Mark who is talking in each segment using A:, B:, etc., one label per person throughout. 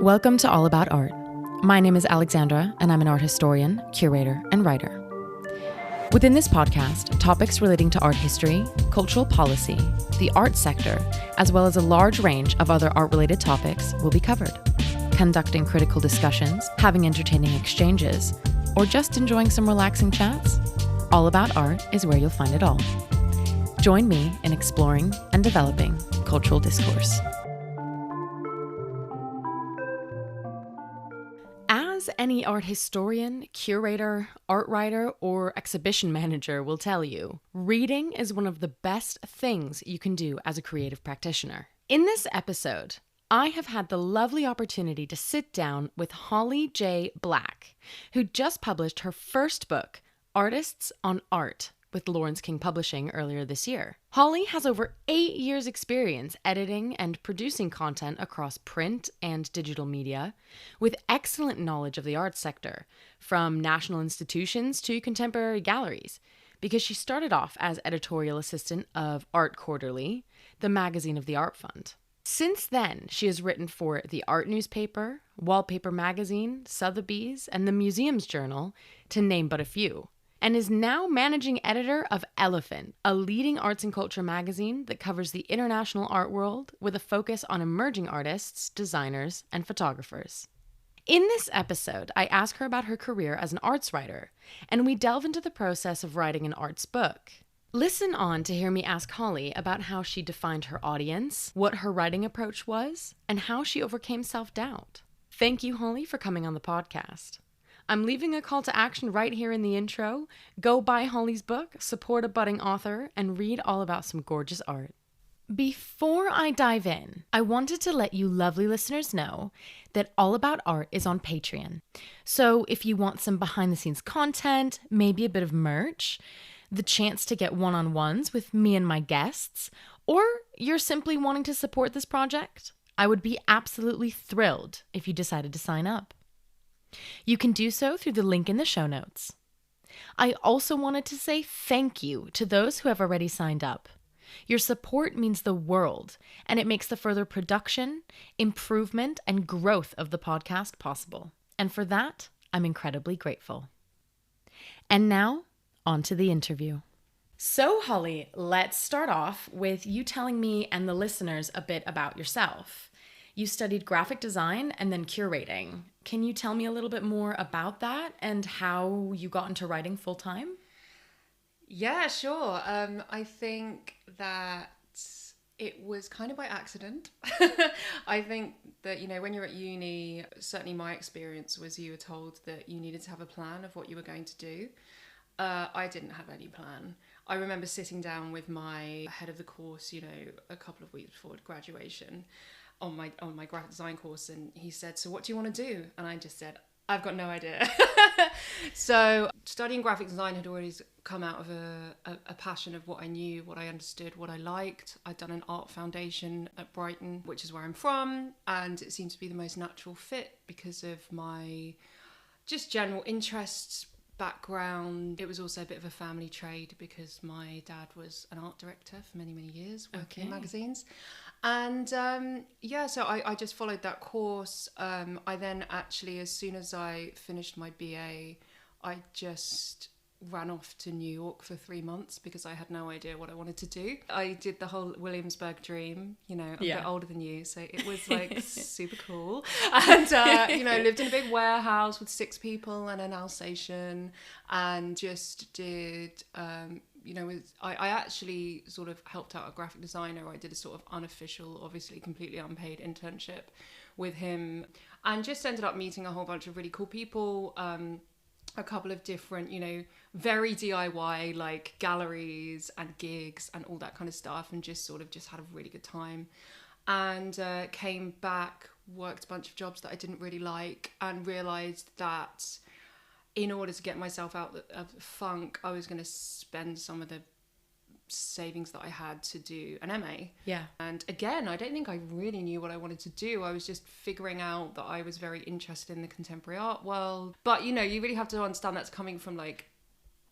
A: Welcome to All About Art. My name is Alexandra, and I'm an art historian, curator, and writer. Within this podcast, topics relating to art history, cultural policy, the art sector, as well as a large range of other art-related topics will be covered. Conducting critical discussions, having entertaining exchanges, or just enjoying some relaxing chats, All About Art is where you'll find it all. Join me in exploring and developing cultural discourse. As any art historian, curator, art writer, or exhibition manager will tell you, reading is one of the best things you can do as a creative practitioner. In this episode, I have had the lovely opportunity to sit down with Holly J. Black, who just published her first book, Artists on Art, with Lawrence King Publishing earlier this year. Holly has over 8 years' experience editing and producing content across print and digital media, with excellent knowledge of the arts sector, from national institutions to contemporary galleries, because she started off as editorial assistant of Art Quarterly, the magazine of the Art Fund. Since then, she has written for The Art Newspaper, Wallpaper Magazine, Sotheby's, and the Museum's Journal, to name but a few, and is now managing editor of Elephant, a leading arts and culture magazine that covers the international art world with a focus on emerging artists, designers, and photographers. In this episode, I ask her about her career as an arts writer, and we delve into the process of writing an arts book. Listen on to hear me ask Holly about how she defined her audience, what her writing approach was, and how she overcame self-doubt. Thank you, Holly, for coming on the podcast. I'm leaving a call to action right here in the intro. Go buy Holly's book, support a budding author, and read all about some gorgeous art. Before I dive in, I wanted to let you lovely listeners know that All About Art is on Patreon. So if you want some behind-the-scenes content, maybe a bit of merch, the chance to get one-on-ones with me and my guests, or you're simply wanting to support this project, I would be absolutely thrilled if you decided to sign up. You can do so through the link in the show notes. I also wanted to say thank you to those who have already signed up. Your support means the world, and it makes the further production, improvement, and growth of the podcast possible. And for that, I'm incredibly grateful. And now, on to the interview. So, Holly, let's start off with you telling me and the listeners a bit about yourself. You studied graphic design and then curating. Can you tell me a little bit more about that and how you got into writing full time?
B: Yeah, sure. I think that it was kind of by accident. I think that, when you're at uni, certainly my experience was you were told that you needed to have a plan of what you were going to do. I didn't have any plan. I remember sitting down with my head of the course, a couple of weeks before graduation on my graphic design course, and he said, "So what do you want to do?" And I just said, "I've got no idea." So studying graphic design had always come out of a passion of what I knew, what I understood, what I liked. I'd done an art foundation at Brighton, which is where I'm from, and it seemed to be the most natural fit because of my just general interests, background. It was also a bit of a family trade because my dad was an art director for many, many years, working in magazines. And so I just followed that course. I then actually, as soon as I finished my BA, I just ran off to New York for 3 months because I had no idea what I wanted to do. I did the whole Williamsburg dream, I'm a bit older than you, so it was like super cool. And, lived in a big warehouse with 6 people and an Alsatian, and just did, I actually sort of helped out a graphic designer. I did a sort of unofficial, obviously completely unpaid internship with him, and just ended up meeting a whole bunch of really cool people, a couple of different, very DIY, like galleries and gigs and all that kind of stuff, and just had a really good time. And came back, worked a bunch of jobs that I didn't really like, and realised that in order to get myself out of the funk, I was going to spend some of the savings that I had to do an MA.
A: Yeah.
B: And again, I don't think I really knew what I wanted to do. I was just figuring out that I was very interested in the contemporary art world. But, you really have to understand that's coming from like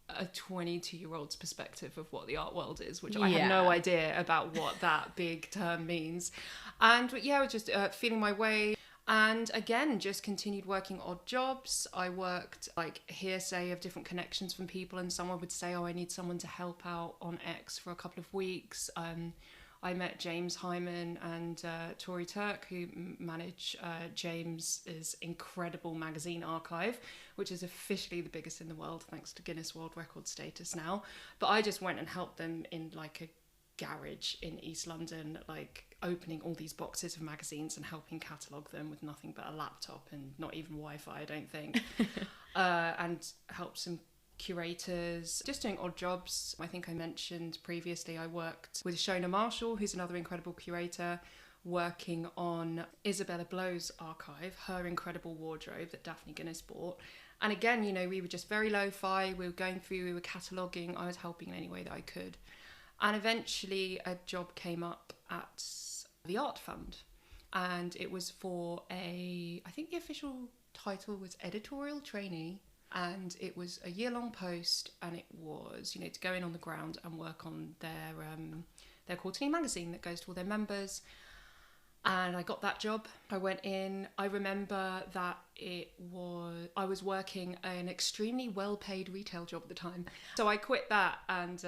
B: a 22-year-old's perspective of what the art world is, which I had no idea about what that big term means. And I was just feeling my way. And again, just continued working odd jobs. I worked like hearsay of different connections from people, and someone would say, oh, I need someone to help out on X for a couple of weeks. I met James Hyman and Tori Turk, who manage James's incredible magazine archive, which is officially the biggest in the world, thanks to Guinness World Record status now. But I just went and helped them in like a garage in East London, like opening all these boxes of magazines and helping catalogue them with nothing but a laptop and not even Wi-Fi, I don't think. And helped some curators, just doing odd jobs. I think I mentioned previously I worked with Shona Marshall, who's another incredible curator, working on Isabella Blow's archive, her incredible wardrobe that Daphne Guinness bought. And again, you know, we were just very lo-fi, we were going through, we were cataloguing, I was helping in any way that I could. And eventually a job came up at the Art Fund, and it was for I think the official title was editorial trainee. And it was a year-long post, and it was, you know, to go in on the ground and work on their quarterly magazine that goes to all their members. And I got that job. I went in. I remember that I was working an extremely well-paid retail job at the time. So I quit that and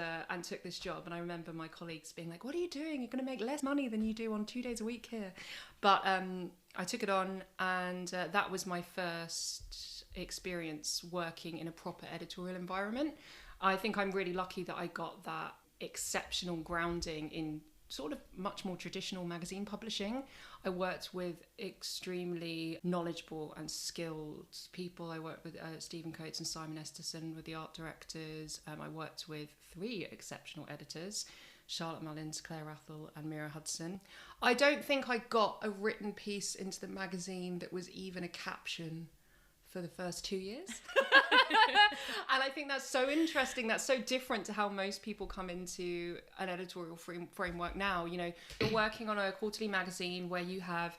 B: took this job. And I remember my colleagues being like, "What are you doing? You're going to make less money than you do on 2 days a week here." But I took it on, and that was my first experience working in a proper editorial environment. I think I'm really lucky that I got that exceptional grounding in sort of much more traditional magazine publishing. I worked with extremely knowledgeable and skilled people. I worked with Stephen Coates and Simon Esterson with the art directors. I worked with 3 exceptional editors, Charlotte Mullins, Claire Athel and Mira Hudson. I don't think I got a written piece into the magazine that was even a caption for the first 2 years. And I think that's so interesting. That's so different to how most people come into an editorial framework now. You know, you're working on a quarterly magazine where you have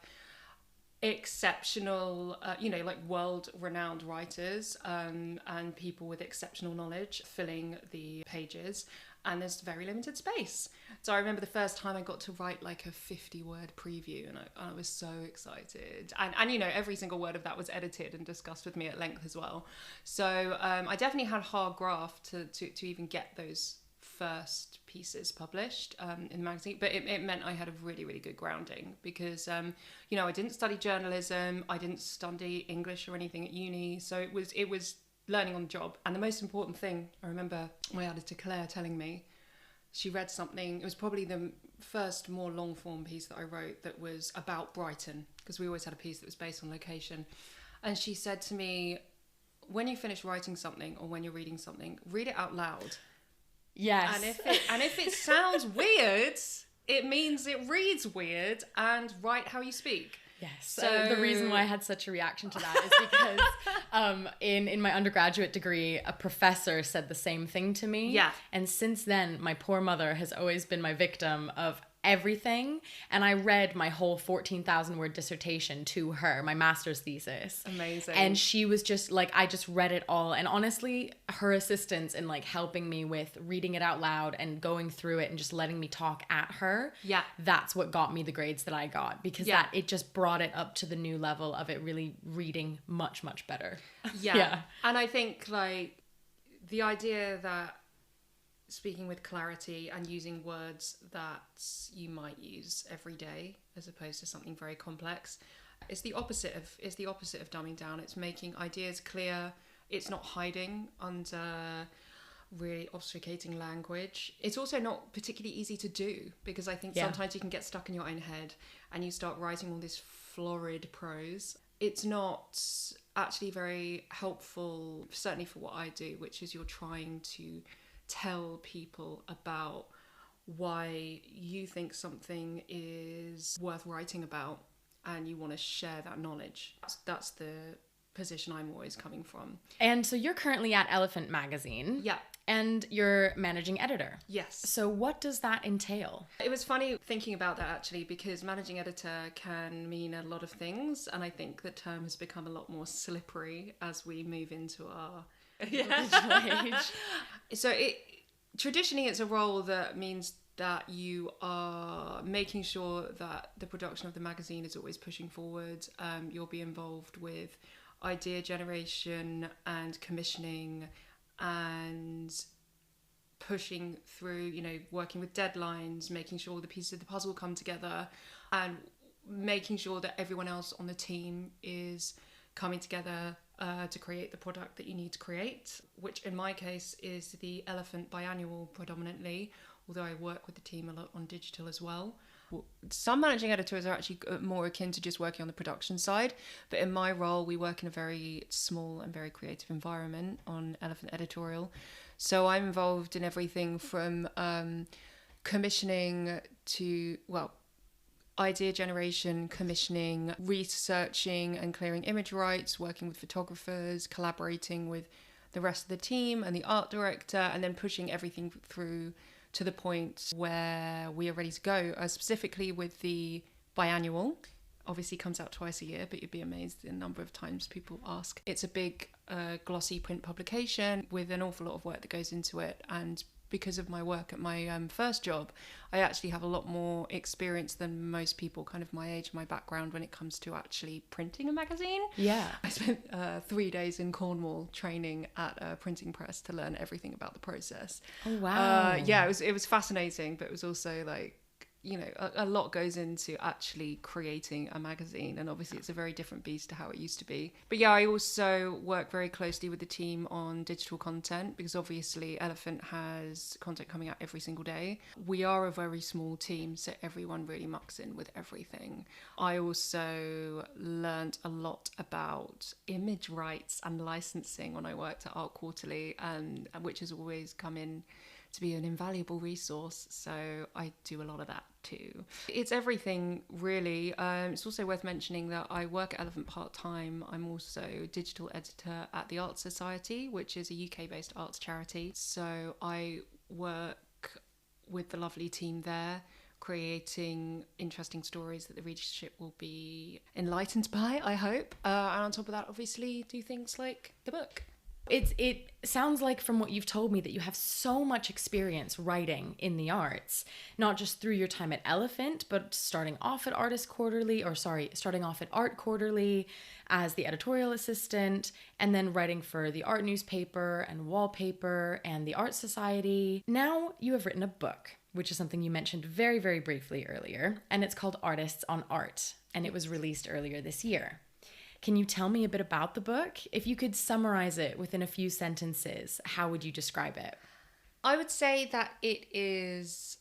B: exceptional, like world-renowned writers and people with exceptional knowledge filling the pages. And there's very limited space. So I remember the first time I got to write like a 50-word preview, and I was so excited. And you know, every single word of that was edited and discussed with me at length as well. So I definitely had hard graft to even get those first pieces published in the magazine. But it meant I had a really, really good grounding because, you know, I didn't study journalism. I didn't study English or anything at uni. So it was learning on the job. And the most important thing, I remember my editor Claire telling me, she read something, it was probably the first more long form piece that I wrote that was about Brighton, because we always had a piece that was based on location. And she said to me, when you finish writing something or when you're reading something, read it out loud.
A: Yes.
B: And if it sounds weird, it means it reads weird, and write how you speak.
A: Yes. So the reason why I had such a reaction to that is because in my undergraduate degree, a professor said the same thing to me.
B: Yeah.
A: And since then, my poor mother has always been my victim of everything. And I read my whole 14,000 word dissertation to her, my master's thesis.
B: Amazing.
A: And she was just like, I just read it all. And honestly, her assistance in like helping me with reading it out loud and going through it and just letting me talk at her.
B: Yeah.
A: That's what got me the grades that I got, because it just brought it up to the new level of it really reading much, much better.
B: Yeah. And I think like the idea that speaking with clarity and using words that you might use every day as opposed to something very complex is the opposite of dumbing down. It's making ideas clear. It's not hiding under really obfuscating language. It's also not particularly easy to do, because I think sometimes you can get stuck in your own head and you start writing all this florid prose. It's not actually very helpful, certainly for what I do, which is you're trying to tell people about why you think something is worth writing about, and you want to share that knowledge. That's the position I'm always coming from.
A: And so you're currently at Elephant Magazine.
B: Yeah.
A: And you're managing editor.
B: Yes.
A: So what does that entail?
B: It was funny thinking about that, actually, because managing editor can mean a lot of things, and I think the term has become a lot more slippery as we move into our digital age. So traditionally it's a role that means that you are making sure that the production of the magazine is always pushing forward. You'll be involved with idea generation and commissioning and pushing through, you know, working with deadlines, making sure the pieces of the puzzle come together, and making sure that everyone else on the team is coming together to create the product that you need to create, which in my case is the Elephant biannual predominantly, although I work with the team a lot on digital as well. Some managing editors are actually more akin to just working on the production side, but in my role we work in a very small and very creative environment on Elephant editorial. So I'm involved in everything from commissioning to, well, idea generation, commissioning, researching and clearing image rights, working with photographers, collaborating with the rest of the team and the art director, and then pushing everything through to the point where we are ready to go. Specifically with the biannual, obviously comes out twice a year, but you'd be amazed the number of times people ask. It's a big glossy print publication with an awful lot of work that goes into it, and because of my work at my first job, I actually have a lot more experience than most people kind of my age, my background, when it comes to actually printing a magazine.
A: Yeah.
B: I spent 3 days in Cornwall training at a printing press to learn everything about the process.
A: Oh, wow.
B: Yeah, it was fascinating, but it was also like, you know, a lot goes into actually creating a magazine, and obviously it's a very different beast to how it used to be. But yeah, I also work very closely with the team on digital content, because obviously Elephant has content coming out every single day. We are a very small team, so everyone really mucks in with everything. I also learned a lot about image rights and licensing when I worked at Art Quarterly, and which has always come in to be an invaluable resource, so I do a lot of that too. It's everything really. It's also worth mentioning that I work at Elephant part-time. I'm also digital editor at the Art Society, which is a UK-based arts charity. So I work with the lovely team there, creating interesting stories that the readership will be enlightened by, I hope. And on top of that, obviously, do things like the book.
A: It sounds like from what you've told me that you have so much experience writing in the arts, not just through your time at Elephant, but starting off at starting off at Art Quarterly as the editorial assistant, and then writing for the art newspaper and wallpaper and the Art Society. Now you have written a book, which is something you mentioned very, very briefly earlier, and it's called Artists on Art, and it was released earlier this year. Can you tell me a bit about the book? If you could summarize it within a few sentences, how would you describe it?
B: I would say that it's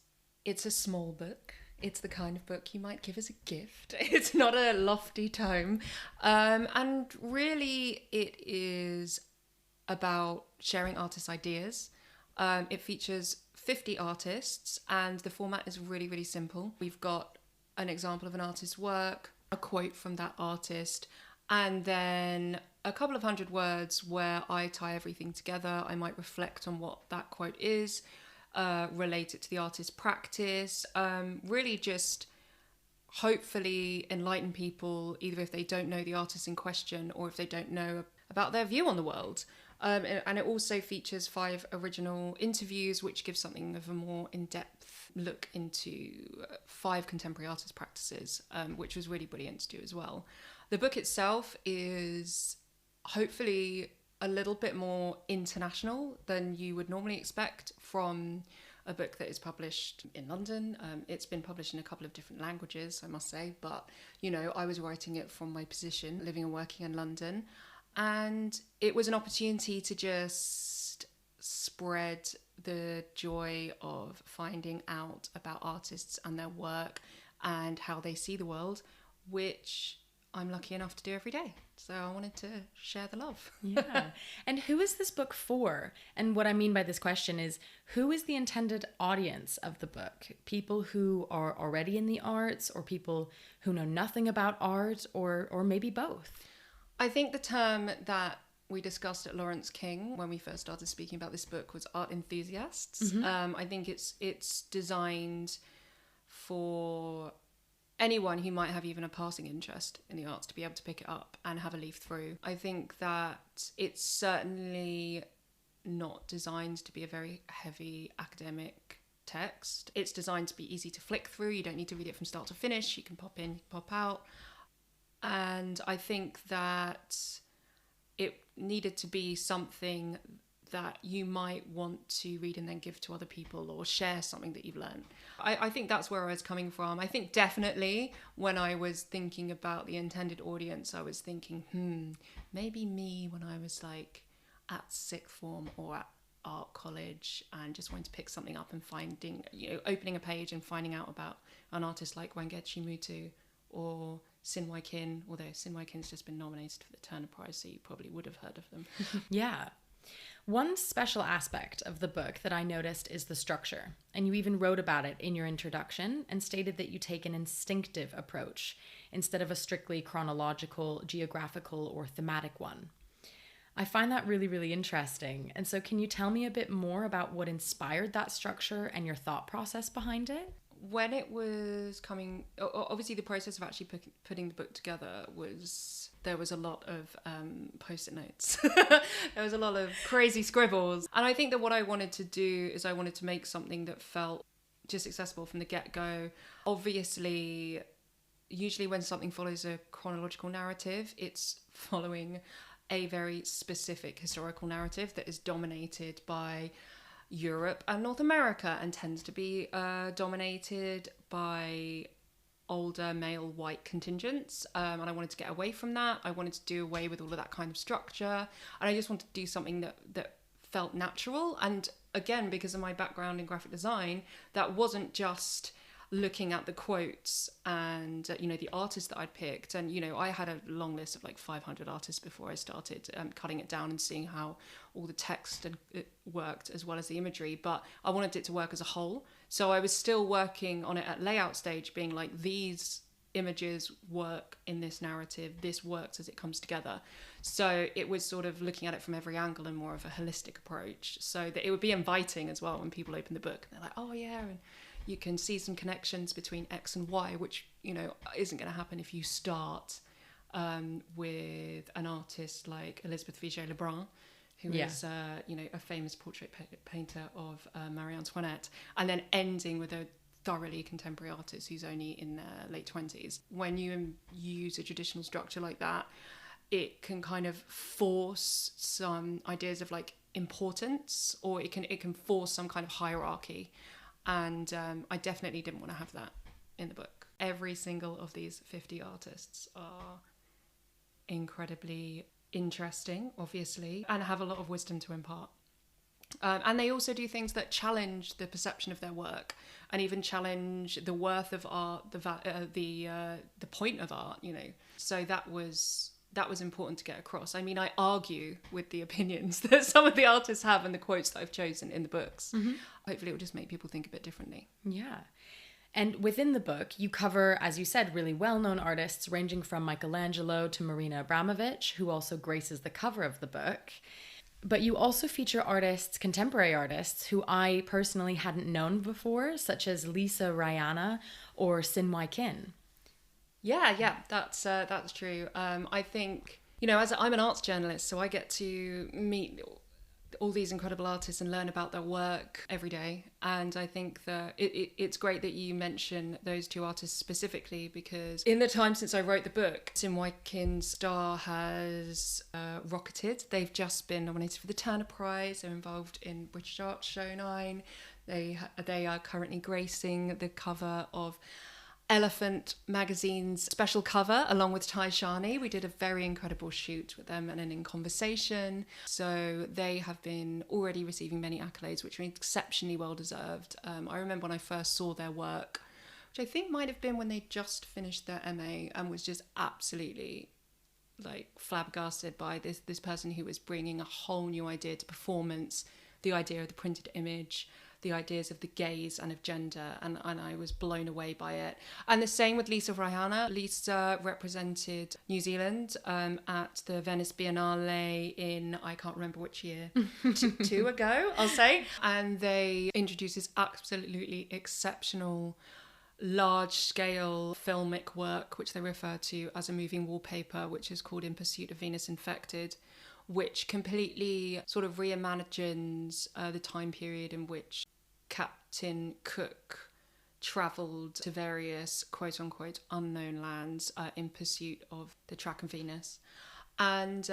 B: a small book. It's the kind of book you might give as a gift. It's not a lofty tome. And really it is about sharing artists' ideas. It features 50 artists, and the format is really, really simple. We've got an example of an artist's work, a quote from that artist, and then a couple of hundred words where I tie everything together. I might reflect on what that quote is, relate it to the artist's practice, really just hopefully enlighten people, either if they don't know the artist in question or if they don't know about their view on the world. And it also features 5 original interviews, which gives something of a more in-depth look into 5 contemporary artist practices, which was really brilliant to do as well. The book itself is hopefully a little bit more international than you would normally expect from a book that is published in London. It's been published in a couple of different languages, I must say, but, you know, I was writing it from my position, living and working in London, and it was an opportunity to just spread the joy of finding out about artists and their work and how they see the world, which I'm lucky enough to do every day. So I wanted to share the love.
A: Yeah. And who is this book for? And what I mean by this question is, who is the intended audience of the book? People who are already in the arts, or people who know nothing about art, or maybe both?
B: I think the term that we discussed at Lawrence King when we first started speaking about this book was art enthusiasts. Mm-hmm. I think it's designed for anyone who might have even a passing interest in the arts to be able to pick it up and have a leaf through. I think that it's certainly not designed to be a very heavy academic text. It's designed to be easy to flick through. You don't need to read it from start to finish. You can pop in, pop out. And I think that it needed to be something that you might want to read and then give to other people, or share something that you've learned. I think that's where I was coming from. I think definitely when I was thinking about the intended audience, I was thinking, maybe me when I was like at sixth form or at art college and just wanting to pick something up and finding, opening a page and finding out about an artist like Wangechi Mutu or Sin Wai Kin, although Sin Wai Kin's just been nominated for the Turner Prize, so you probably would have heard of them.
A: Yeah. One special aspect of the book that I noticed is the structure, and you even wrote about it in your introduction and stated that you take an instinctive approach instead of a strictly chronological, geographical, or thematic one. I find that really, really interesting. And so can you tell me a bit more about what inspired that structure and your thought process behind it?
B: When it was coming, obviously the process of actually putting the book together there was a lot of post-it notes. There was a lot of crazy scribbles. And I think that what I wanted to do is I wanted to make something that felt just accessible from the get-go. Obviously, usually when something follows a chronological narrative, it's following a very specific historical narrative that is dominated by Europe and North America and tends to be dominated by older male white contingents, and I wanted to get away from that. I wanted to do away with all of that kind of structure, and I just wanted to do something that felt natural. And again, because of my background in graphic design, that wasn't just looking at the quotes and the artists that I'd picked, and I had a long list of like 500 artists before I started cutting it down and seeing how all the text worked as well as the imagery, but I wanted it to work as a whole. So I was still working on it at layout stage, being like, these images work in this narrative, this works as it comes together. So it was sort of looking at it from every angle and more of a holistic approach, so that it would be inviting as well when people open the book and they're like, oh yeah, and you can see some connections between X and Y, which, isn't going to happen if you start with an artist like Elizabeth Vigée-Lebrun, who is, a famous portrait painter of Marie Antoinette, and then ending with a thoroughly contemporary artist who's only in their late 20s. When you use a traditional structure like that, it can kind of force some ideas of like importance, or it can force some kind of hierarchy. And I definitely didn't want to have that in the book. Every single of these 50 artists are incredibly interesting, obviously, and have a lot of wisdom to impart. And they also do things that challenge the perception of their work, and even challenge the worth of art, the point of art. So that was important to get across. I mean, I argue with the opinions that some of the artists have and the quotes that I've chosen in the books. Mm-hmm. Hopefully it will just make people think a bit differently. Yeah. And within the book, you cover, as you said, really well-known artists ranging from Michelangelo to Marina Abramovic, who also graces the cover of the book. But you also feature artists, contemporary artists, who I personally hadn't known before, such as Lisa Rayana or Sin Wai Kin. Yeah, that's true. I think, as I'm an arts journalist, so I get to meet all these incredible artists and learn about their work every day. And I think that it's great that you mention those two artists specifically, because in the time since I wrote the book, Sin Wai Kin's star has rocketed. They've just been nominated for the Turner Prize. They're involved in British Art Show 9. They are currently gracing the cover of Elephant magazine's special cover along with Tai Shani. We did a very incredible shoot with them and an In Conversation. So they have been already receiving many accolades, which are exceptionally well deserved. I remember when I first saw their work, which I think might have been when they just finished their MA, and was just absolutely like flabbergasted by this person who was bringing a whole new idea to performance, the idea of the printed image, the ideas of the gaze and of gender, and I was blown away by it. And the same with Lisa Rayana. Lisa represented New Zealand at the Venice Biennale in, I can't remember which year, two ago, I'll say. And they introduced this absolutely exceptional large-scale filmic work, which they refer to as a moving wallpaper, which is called In Pursuit of Venus Infected, which completely sort of reimagines the time period in which Captain Cook travelled to various quote-unquote unknown lands in pursuit of the track of Venus. And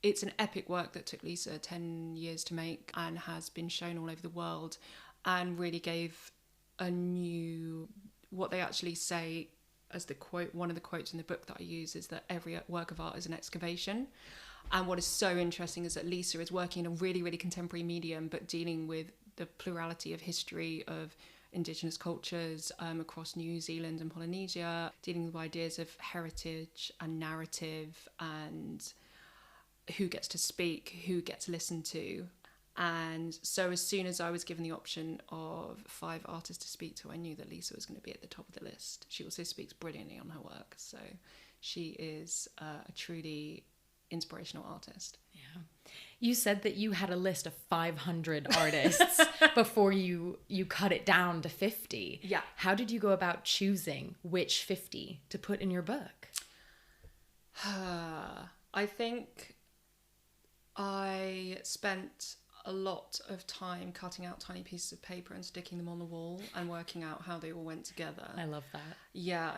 B: it's an epic work that took Lisa 10 years to make and has been shown all over the world, and really gave a new, what they actually say as the quote, one of the quotes in the book that I use is that every work of art is an excavation. And what is so interesting is that Lisa is working in a really, really contemporary medium, but dealing with the plurality of history of Indigenous cultures across New Zealand and Polynesia, dealing with ideas of heritage and narrative and who gets to speak, who gets listened to. And so as soon as I was given the option of 5 artists to speak to, I knew that Lisa was going to be at the top of the list. She also speaks brilliantly on her work. So she is a truly inspirational artist.
A: Yeah. You said that you had a list of 500 artists before you cut it down to 50.
B: Yeah.
A: How did you go about choosing which 50 to put in your book?
B: I think I spent a lot of time cutting out tiny pieces of paper and sticking them on the wall and working out how they all went together.
A: I love that.
B: Yeah,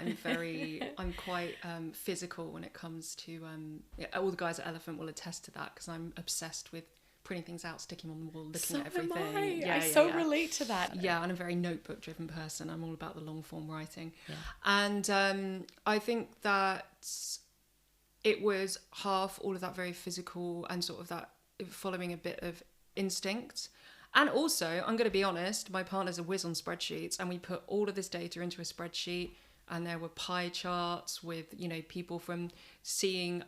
B: I'm quite physical when it comes to, all the guys at Elephant will attest to that, because I'm obsessed with printing things out, sticking them on the wall, looking at everything.
A: I relate to that.
B: Yeah, and I'm a very notebook driven person. I'm all about the long form writing.
A: Yeah.
B: And I think that it was half all of that very physical and sort of that following a bit of instinct. And also, I'm going to be honest, my partner's a whiz on spreadsheets, and we put all of this data into a spreadsheet, and there were pie charts with, people from seeing,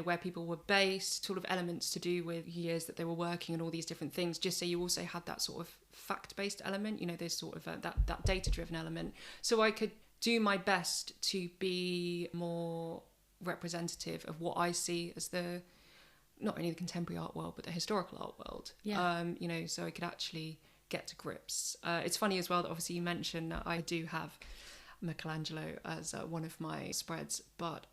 B: where people were based, sort of elements to do with years that they were working and all these different things, just so you also had that sort of fact-based element, there's sort of that data-driven element. So I could do my best to be more representative of what I see as the, not only the contemporary art world, but the historical art world.
A: Yeah.
B: So I could actually get to grips. It's funny as well that obviously you mentioned that I do have Michelangelo as one of my spreads, but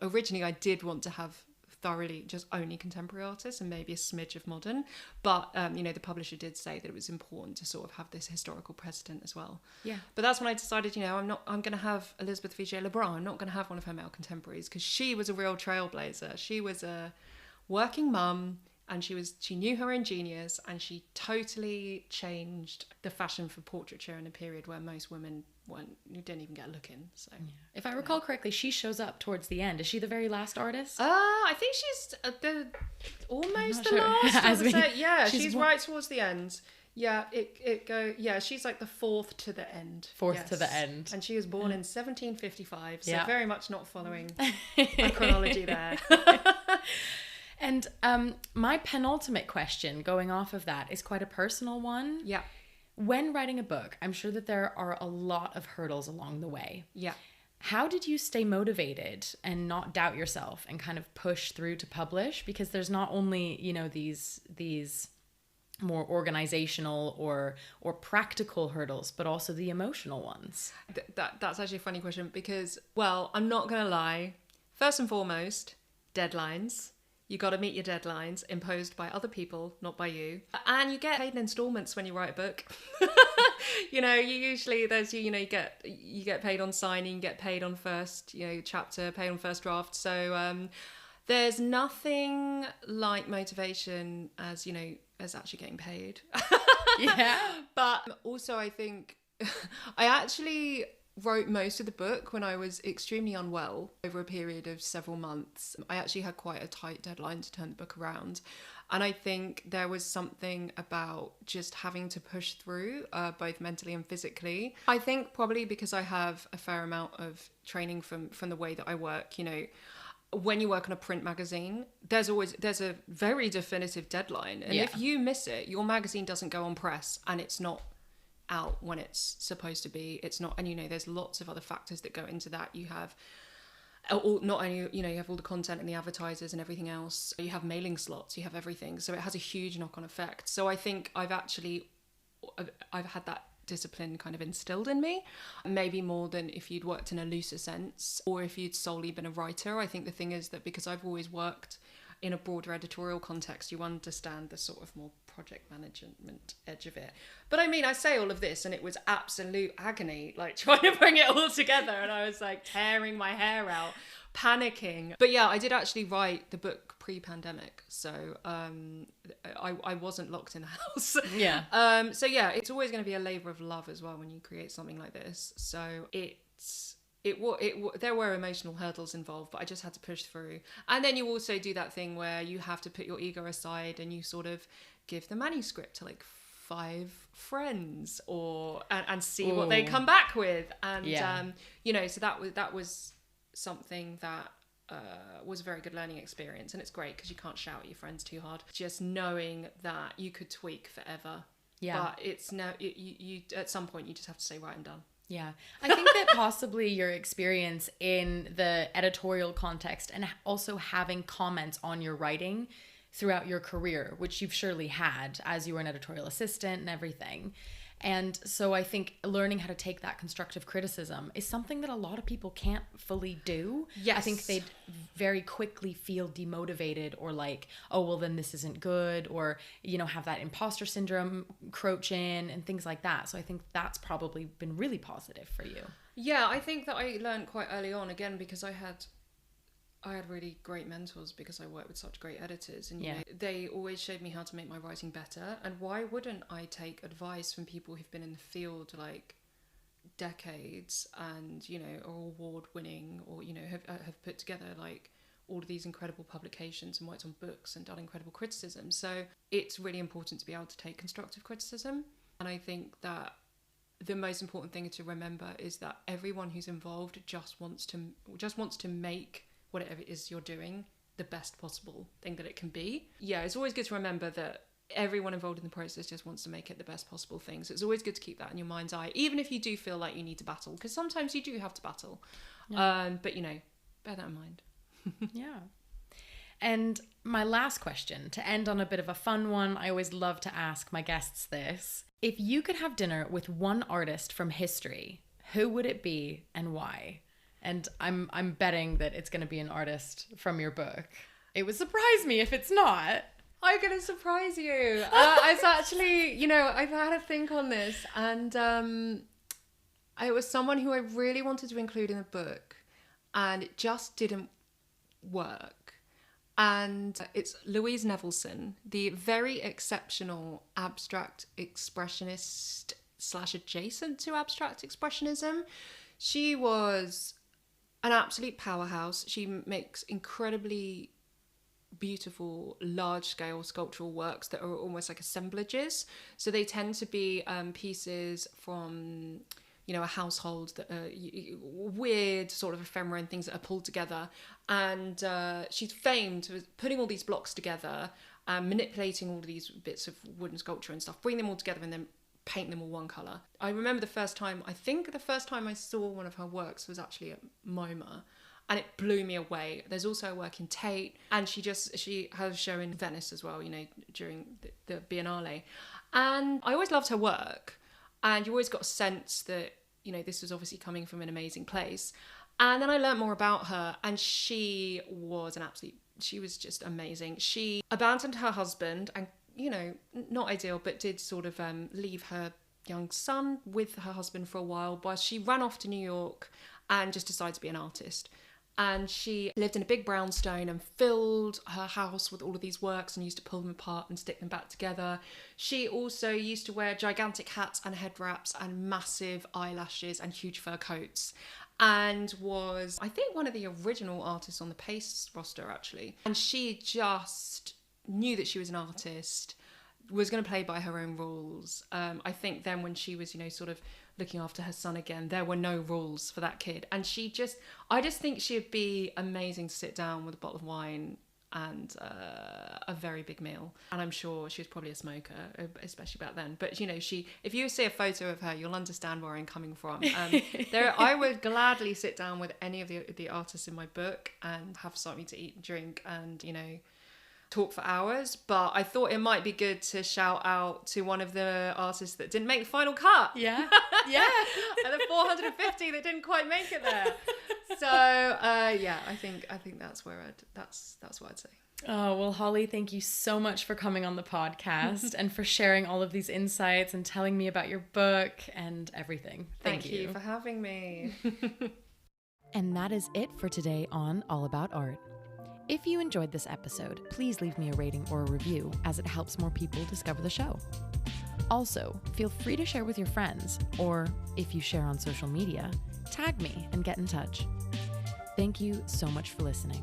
B: originally I did want to have thoroughly just only contemporary artists and maybe a smidge of modern, but the publisher did say that it was important to sort of have this historical precedent as well.
A: Yeah.
B: But that's when I decided, I'm going to have Elizabeth Vigée-Lebrun. I'm not going to have one of her male contemporaries, because she was a real trailblazer. She was a working mum, and she knew her own genius, and she totally changed the fashion for portraiture in a period where most women didn't even get a look in. So
A: if I recall correctly, she shows up towards the end. Is she the very last artist?
B: I think she's almost the last. She's right towards the end. Yeah, she's like the fourth to the end.
A: To the end.
B: And she was born in 1755, so
A: yeah.
B: very much not following my chronology there.
A: And my penultimate question, going off of that, is quite a personal one.
B: Yeah.
A: When writing a book, I'm sure that there are a lot of hurdles along the way.
B: Yeah.
A: How did you stay motivated and not doubt yourself and kind of push through to publish? Because there's not only, these more organizational or practical hurdles, but also the emotional ones.
B: That's actually a funny question, because, well, I'm not going to lie. First and foremost, deadlines. You got to meet your deadlines imposed by other people, not by you. And you get paid in installments when you write a book. You usually you get paid on signing, get paid on first, chapter, paid on first draft. So there's nothing like motivation as actually getting paid.
A: Yeah.
B: But also I think I actually wrote most of the book when I was extremely unwell over a period of several months. I actually had quite a tight deadline to turn the book around. And I think there was something about just having to push through, both mentally and physically. I think probably because I have a fair amount of training from the way that I work, when you work on a print magazine, there's a very definitive deadline. And if you miss it, your magazine doesn't go on press and it's not out when it's supposed to be. It's not, and there's lots of other factors that go into that. You have not only you have all the content and the advertisers and everything else, you have mailing slots, you have everything, so it has a huge knock-on effect. So I think I've had that discipline kind of instilled in me, maybe more than if you'd worked in a looser sense or if you'd solely been a writer. I think the thing is that because I've always worked in a broader editorial context, you understand the sort of more project management edge of it. But I mean, I say all of this and it was absolute agony, like trying to bring it all together, and I was like tearing my hair out, panicking. But yeah, I did actually write the book pre-pandemic, so I wasn't locked in the house.
A: Yeah.
B: So yeah, it's always going to be a labor of love as well when you create something like this. So there were emotional hurdles involved, but I just had to push through. And then you also do that thing where you have to put your ego aside and you sort of give the manuscript to like 5 friends and see what they come back with. And so that was something that was a very good learning experience. And it's great because you can't shout at your friends too hard. Just knowing that you could tweak forever. Yeah. But it's you at some point you just have to say, right, I'm done.
A: Yeah. I think that possibly your experience in the editorial context and also having comments on your writing throughout your career, which you've surely had as you were an editorial assistant and everything. And so I think learning how to take that constructive criticism is something that a lot of people can't fully do.
B: Yes.
A: I think they'd very quickly feel demotivated or like, oh, well, then this isn't good, or, have that imposter syndrome crouch in and things like that. So I think that's probably been really positive for you.
B: Yeah, I think that I learned quite early on, again, because I had really great mentors because I worked with such great editors, and they always showed me how to make my writing better. And why wouldn't I take advice from people who've been in the field like decades and are award winning, or have put together like all of these incredible publications and worked on books and done incredible criticism. So it's really important to be able to take constructive criticism. And I think that the most important thing to remember is that everyone who's involved just wants to make whatever it is you're doing the best possible thing that it can be. Yeah, it's always good to remember that everyone involved in the process just wants to make it the best possible thing. So it's always good to keep that in your mind's eye, even if you do feel like you need to battle, because sometimes you do have to battle. Yeah. But bear that in mind.
A: Yeah. And my last question, to end on a bit of a fun one, I always love to ask my guests this. If you could have dinner with one artist from history, who would it be and why? And I'm betting that it's going to be an artist from your book. It would surprise me if it's not.
B: I'm going to surprise you. It's actually, I've had a think on this, and it was someone who I really wanted to include in the book, and it just didn't work. And it's Louise Nevelson, the very exceptional abstract expressionist / adjacent to abstract expressionism. She was an absolute powerhouse. She makes incredibly beautiful, large-scale sculptural works that are almost like assemblages. So they tend to be pieces from, a household that are weird, sort of ephemera and things that are pulled together. And she's famed for putting all these blocks together, manipulating all of these bits of wooden sculpture and stuff, bring them all together and then paint them all one colour. I remember the first time I saw one of her works was actually at MoMA, and it blew me away. There's also a work in Tate, and she has a show in Venice as well, during the Biennale. And I always loved her work, and you always got a sense that, this was obviously coming from an amazing place. And then I learned more about her, and she was just amazing. She abandoned her husband and, not ideal, but did sort of leave her young son with her husband for a while she ran off to New York and just decided to be an artist. And she lived in a big brownstone and filled her house with all of these works and used to pull them apart and stick them back together. She also used to wear gigantic hats and head wraps and massive eyelashes and huge fur coats, and was, I think, one of the original artists on the Pace roster, actually. And she just knew that she was an artist, was going to play by her own rules. I think then when she was, sort of looking after her son again, there were no rules for that kid. And I just think she'd be amazing to sit down with a bottle of wine and a very big meal. And I'm sure she was probably a smoker, especially back then. But, if you see a photo of her, you'll understand where I'm coming from. I would gladly sit down with any of the artists in my book and have something to eat and drink and, talk for hours. But I thought it might be good to shout out to one of the artists that didn't make the final cut.
A: Yeah.
B: And the 450 that didn't quite make it there. So I think that's what I'd say.
A: Oh, well, Holly, thank you so much for coming on the podcast and for sharing all of these insights and telling me about your book and everything.
B: Thank you for having me.
A: And that is it for today on All About Art. If you enjoyed this episode, please leave me a rating or a review, as it helps more people discover the show. Also, feel free to share with your friends, or if you share on social media, tag me and get in touch. Thank you so much for listening.